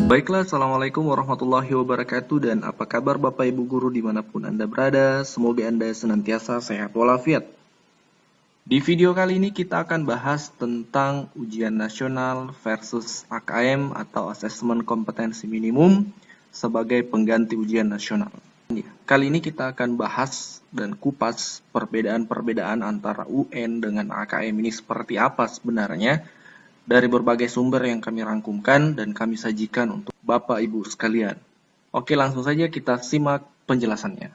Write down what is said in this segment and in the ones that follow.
Baiklah, Assalamualaikum warahmatullahi wabarakatuh dan apa kabar Bapak Ibu Guru dimanapun Anda berada, semoga Anda senantiasa sehat walafiat. Di video kali ini kita akan bahas tentang ujian nasional versus AKM atau Asesmen Kompetensi Minimum sebagai pengganti ujian nasional. Kali ini kita akan bahas dan kupas perbedaan-perbedaan antara UN dengan AKM ini seperti apa sebenarnya dari berbagai sumber yang kami rangkumkan dan kami sajikan untuk Bapak Ibu sekalian. Oke, langsung saja kita simak penjelasannya.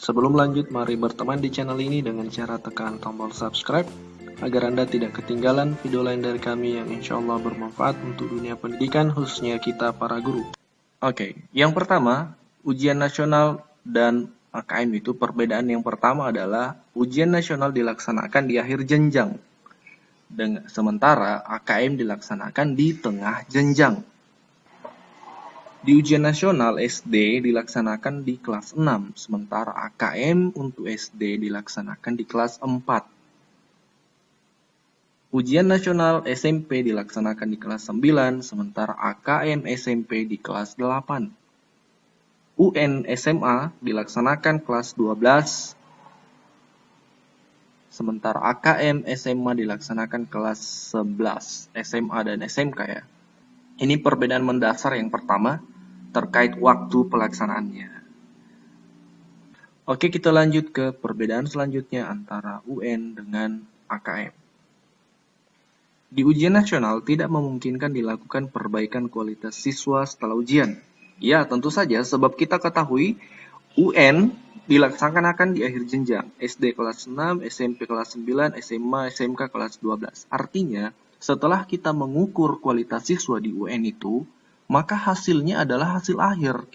Sebelum lanjut, mari berteman di channel ini dengan cara tekan tombol subscribe agar Anda tidak ketinggalan video lain dari kami yang insya Allah bermanfaat untuk dunia pendidikan, khususnya kita para guru. Oke, yang pertama, ujian nasional dan AKM itu perbedaan yang pertama adalah ujian nasional dilaksanakan di akhir jenjang, sementara AKM dilaksanakan di tengah jenjang. Di ujian nasional SD dilaksanakan di kelas 6, sementara AKM untuk SD dilaksanakan di kelas 4. Ujian nasional SMP dilaksanakan di kelas 9, sementara AKM SMP di kelas 8. UN SMA dilaksanakan kelas 12, sementara AKM SMA dilaksanakan kelas 11, SMA dan SMK ya. Ini perbedaan mendasar yang pertama terkait waktu pelaksanaannya. Oke, kita lanjut ke perbedaan selanjutnya antara UN dengan AKM. Di ujian nasional tidak memungkinkan dilakukan perbaikan kualitas siswa setelah ujian. Ya, tentu saja sebab kita ketahui UN dilaksanakan di akhir jenjang, SD kelas 6, SMP kelas 9, SMA, SMK kelas 12. Artinya, setelah kita mengukur kualitas siswa di UN itu, maka hasilnya adalah hasil akhir.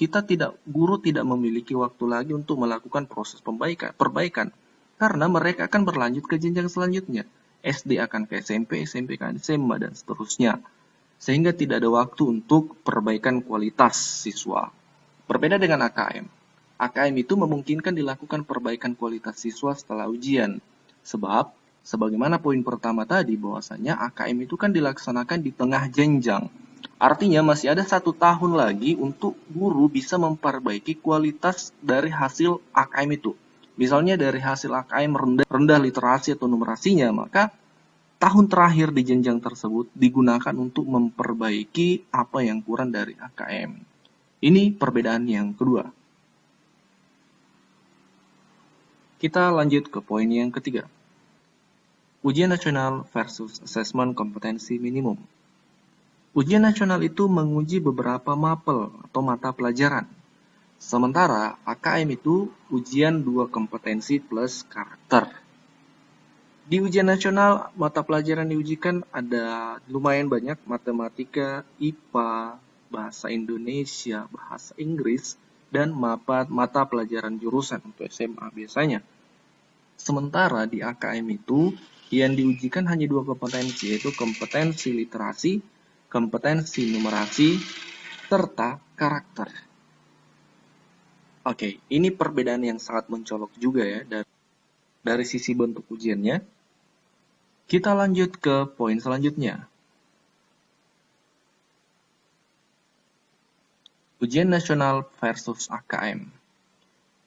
Guru tidak memiliki waktu lagi untuk melakukan proses perbaikan. Karena mereka akan berlanjut ke jenjang selanjutnya. SD akan ke SMP, SMP ke SMA, dan seterusnya. Sehingga tidak ada waktu untuk perbaikan kualitas siswa. Berbeda dengan AKM. AKM itu memungkinkan dilakukan perbaikan kualitas siswa setelah ujian. Sebab, sebagaimana poin pertama tadi, bahwasanya AKM itu kan dilaksanakan di tengah jenjang. Artinya masih ada 1 tahun lagi untuk guru bisa memperbaiki kualitas dari hasil AKM itu. Misalnya dari hasil AKM rendah literasi atau numerasinya, maka tahun terakhir di jenjang tersebut digunakan untuk memperbaiki apa yang kurang dari AKM. Ini perbedaan yang kedua. Kita lanjut ke poin yang ketiga. Ujian nasional versus asesmen kompetensi minimum. Ujian nasional itu menguji beberapa mapel atau mata pelajaran. Sementara AKM itu ujian 2 kompetensi plus karakter. Di ujian nasional, mata pelajaran diujikan ada lumayan banyak, matematika, IPA, bahasa Indonesia, bahasa Inggris, dan mata pelajaran jurusan untuk SMA biasanya. Sementara di AKM itu yang diujikan hanya 2 kompetensi, yaitu kompetensi literasi, kompetensi numerasi, serta karakter. Oke, ini perbedaan yang sangat mencolok juga ya dari sisi bentuk ujiannya. Kita lanjut ke poin selanjutnya. Ujian nasional versus AKM.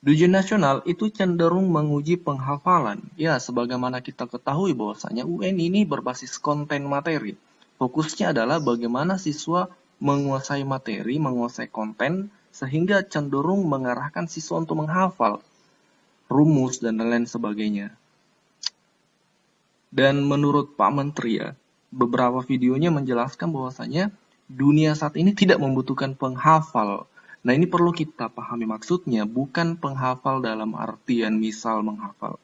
Di ujian nasional itu cenderung menguji penghafalan. Ya, sebagaimana kita ketahui bahwasanya UN ini berbasis konten materi. Fokusnya adalah bagaimana siswa menguasai materi, menguasai konten, sehingga cenderung mengarahkan siswa untuk menghafal rumus dan lain sebagainya. Dan menurut Pak Menteri ya, beberapa videonya menjelaskan bahwasanya dunia saat ini tidak membutuhkan penghafal. Nah, ini perlu kita pahami maksudnya, bukan penghafal dalam artian misal menghafal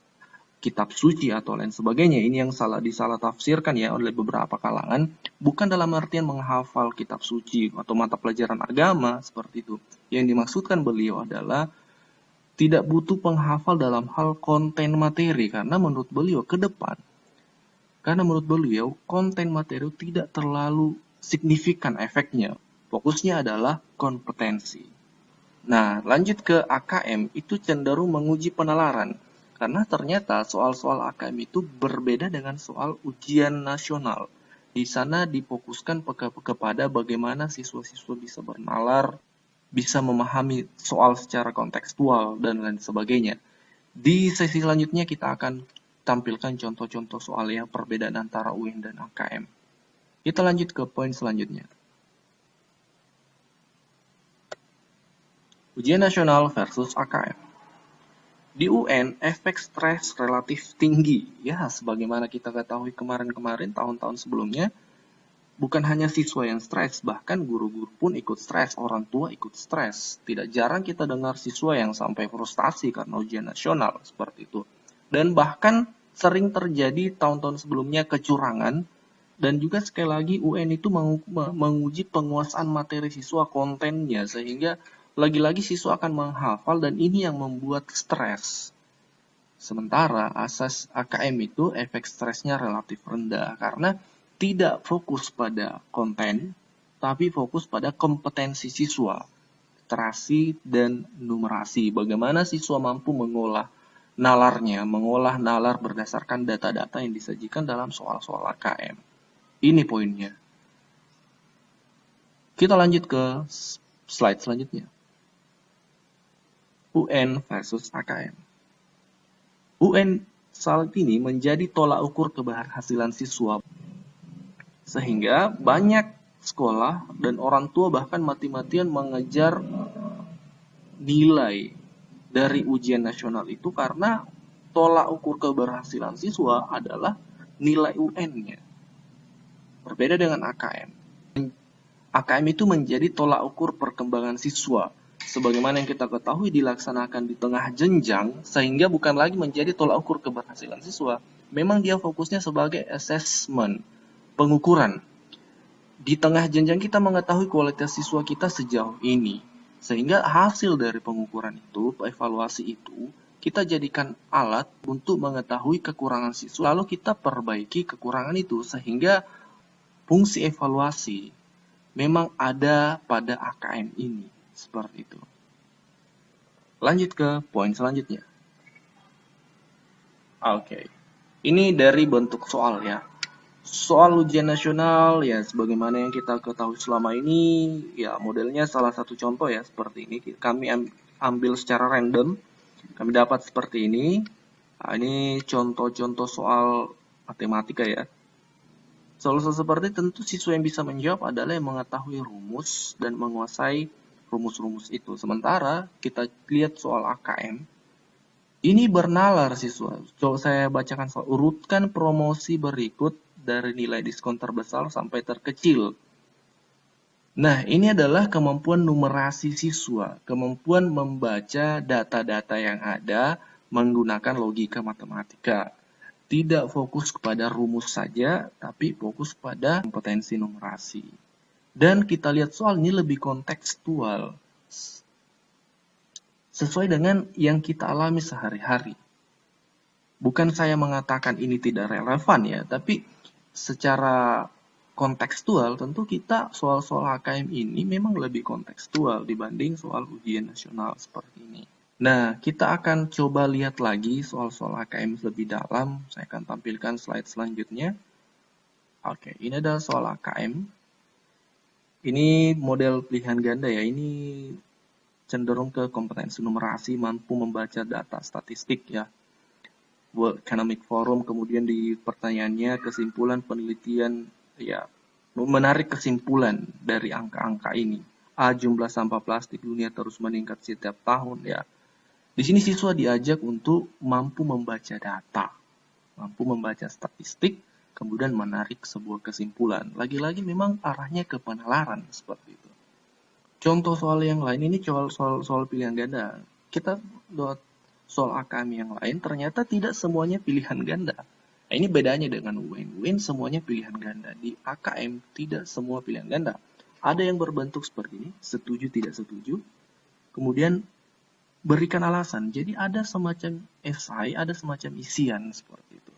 kitab suci atau lain sebagainya. Ini yang disalah tafsirkan ya oleh beberapa kalangan, bukan dalam artian menghafal kitab suci atau mata pelajaran agama seperti itu. Yang dimaksudkan beliau adalah tidak butuh penghafal dalam hal konten materi, karena menurut beliau konten materi tidak terlalu signifikan efeknya. Fokusnya adalah kompetensi. Nah, lanjut ke AKM itu cenderung menguji penalaran. Karena ternyata soal-soal AKM itu berbeda dengan soal ujian nasional. Di sana difokuskan kepada bagaimana siswa-siswa bisa bernalar, bisa memahami soal secara kontekstual, dan lain sebagainya. Di sesi selanjutnya kita akan tampilkan contoh-contoh soal yang perbedaan antara UN dan AKM. Kita lanjut ke poin selanjutnya. Ujian nasional versus AKM. Di UN, efek stres relatif tinggi. Ya, sebagaimana kita ketahui kemarin-kemarin, tahun-tahun sebelumnya, bukan hanya siswa yang stres, bahkan guru-guru pun ikut stres, orang tua ikut stres. Tidak jarang kita dengar siswa yang sampai frustasi karena ujian nasional, seperti itu. Dan bahkan sering terjadi tahun-tahun sebelumnya kecurangan, dan juga sekali lagi UN itu menguji penguasaan materi siswa, kontennya, sehingga lagi-lagi siswa akan menghafal, dan ini yang membuat stres. Sementara asas AKM itu efek stresnya relatif rendah karena tidak fokus pada konten, tapi fokus pada kompetensi siswa, literasi dan numerasi. Bagaimana siswa mampu mengolah nalar berdasarkan data-data yang disajikan dalam soal-soal AKM. Ini poinnya. Kita lanjut ke slide selanjutnya. UN versus AKM. UN saat ini menjadi tolak ukur keberhasilan siswa, sehingga banyak sekolah dan orang tua bahkan mati-matian mengejar nilai dari ujian nasional itu karena tolak ukur keberhasilan siswa adalah nilai UN-nya. Berbeda dengan AKM. AKM itu menjadi tolak ukur perkembangan siswa, sebagaimana yang kita ketahui dilaksanakan di tengah jenjang, sehingga bukan lagi menjadi tolak ukur keberhasilan siswa. Memang dia fokusnya sebagai assessment, pengukuran. Di tengah jenjang kita mengetahui kualitas siswa kita sejauh ini, sehingga hasil dari pengukuran itu, evaluasi itu, kita jadikan alat untuk mengetahui kekurangan siswa, lalu kita perbaiki kekurangan itu, sehingga fungsi evaluasi memang ada pada AKM ini, seperti itu. Lanjut ke poin selanjutnya. Oke. Ini dari bentuk soal ya. Soal ujian nasional ya sebagaimana yang kita ketahui selama ini ya modelnya salah satu contoh ya seperti ini. Kami ambil secara random. Kami dapat seperti ini. Nah, ini contoh-contoh soal matematika ya. Soal-soal seperti tentu siswa yang bisa menjawab adalah yang mengetahui rumus dan menguasai rumus-rumus itu. Sementara kita lihat soal AKM, ini bernalar siswa. Coba saya bacakan soal. Urutkan promosi berikut dari nilai diskon terbesar sampai terkecil. Nah, ini adalah kemampuan numerasi siswa, kemampuan membaca data-data yang ada menggunakan logika matematika. Tidak fokus kepada rumus saja, tapi fokus pada kompetensi numerasi. Dan kita lihat soal ini lebih kontekstual, sesuai dengan yang kita alami sehari-hari. Bukan saya mengatakan ini tidak relevan ya, tapi secara kontekstual tentu kita soal-soal HKM ini memang lebih kontekstual dibanding soal ujian nasional seperti ini. Nah, kita akan coba lihat lagi soal-soal AKM lebih dalam. Saya akan tampilkan slide selanjutnya. Oke, ini adalah soal AKM. Ini model pilihan ganda ya. Ini cenderung ke kompetensi numerasi, mampu membaca data statistik ya. World Economic Forum, kemudian di pertanyaannya kesimpulan penelitian ya, menarik kesimpulan dari angka-angka ini. Jumlah sampah plastik dunia terus meningkat setiap tahun ya. Di sini siswa diajak untuk mampu membaca data, mampu membaca statistik, kemudian menarik sebuah kesimpulan. Lagi-lagi memang arahnya ke penalaran seperti itu. Contoh soal yang lain ini soal pilihan ganda. Kita buat soal AKM yang lain ternyata tidak semuanya pilihan ganda. Nah, ini bedanya dengan UN. UN semuanya pilihan ganda. Di AKM tidak semua pilihan ganda. Ada yang berbentuk seperti ini, setuju tidak setuju. Kemudian berikan alasan. Jadi ada semacam esai, ada semacam isian seperti itu.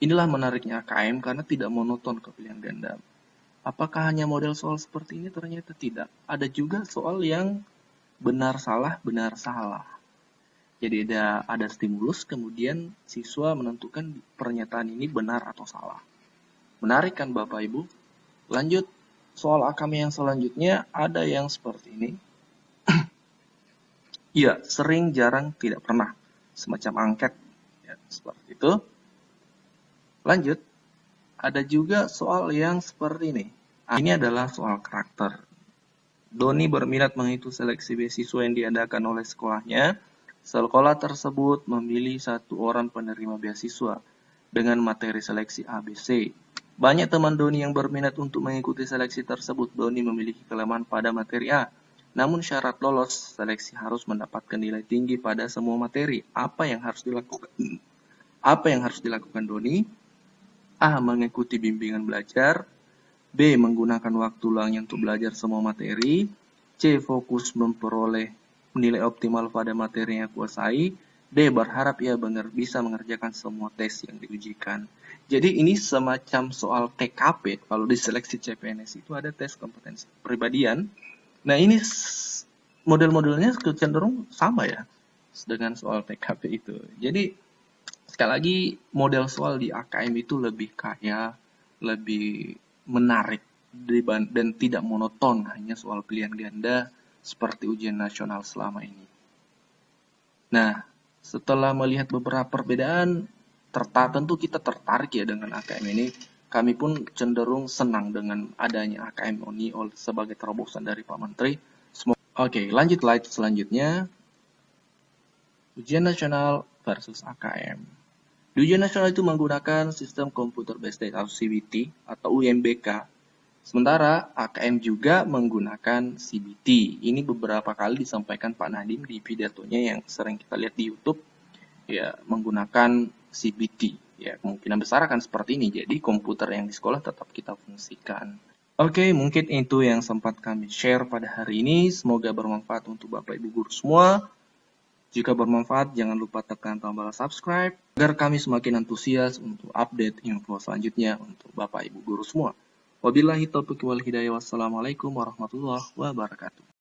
Inilah menariknya AKM karena tidak monoton ke pilihan ganda. Apakah hanya model soal seperti ini? Ternyata tidak. Ada juga soal yang benar salah. Jadi ada stimulus, kemudian siswa menentukan pernyataan ini benar atau salah. Menarik kan Bapak Ibu? Lanjut, soal AKM yang selanjutnya ada yang seperti ini. Iya, sering, jarang, tidak pernah. Semacam angket. Ya, seperti itu. Lanjut, ada juga soal yang seperti ini. Ini adalah soal karakter. Doni berminat mengikuti seleksi beasiswa yang diadakan oleh sekolahnya. Sekolah tersebut memilih 1 orang penerima beasiswa dengan materi seleksi ABC. Banyak teman Doni yang berminat untuk mengikuti seleksi tersebut. Doni memiliki kelemahan pada materi A. Namun syarat lolos seleksi harus mendapatkan nilai tinggi pada semua materi. Apa yang harus dilakukan? Apa yang harus dilakukan Doni? A. Mengikuti bimbingan belajar. B. Menggunakan waktu luangnya untuk belajar semua materi. C. Fokus memperoleh nilai optimal pada materi yang kuasai. D. Berharap ia bisa mengerjakan semua tes yang diujikan. Jadi ini semacam soal TKP. Kalau di seleksi CPNS itu ada tes kompetensi kepribadian. Nah ini model-modelnya cenderung sama ya dengan soal TKP itu. Jadi sekali lagi model soal di AKM itu lebih kaya, lebih menarik dan tidak monoton hanya soal pilihan ganda seperti ujian nasional selama ini. Nah, setelah melihat beberapa perbedaan, tentu kita tertarik ya dengan AKM ini. Kami pun cenderung senang dengan adanya AKM ini sebagai terobosan dari Pak Menteri. Oke, lanjut slide selanjutnya. Ujian nasional versus AKM. Di ujian nasional itu menggunakan sistem Computer Based Data atau CBT atau UMBK. Sementara AKM juga menggunakan CBT. Ini beberapa kali disampaikan Pak Nadiem di pidatonya yang sering kita lihat di YouTube. Ya, menggunakan CBT. Ya, kemungkinan besar akan seperti ini. Jadi komputer yang di sekolah tetap kita fungsikan. Oke, mungkin itu yang sempat kami share pada hari ini. Semoga bermanfaat untuk Bapak Ibu guru semua. Jika bermanfaat, jangan lupa tekan tombol subscribe agar kami semakin antusias untuk update info selanjutnya untuk Bapak Ibu guru semua. Wabillahi taufiq wal hidayah. Wassalamualaikum warahmatullahi wabarakatuh.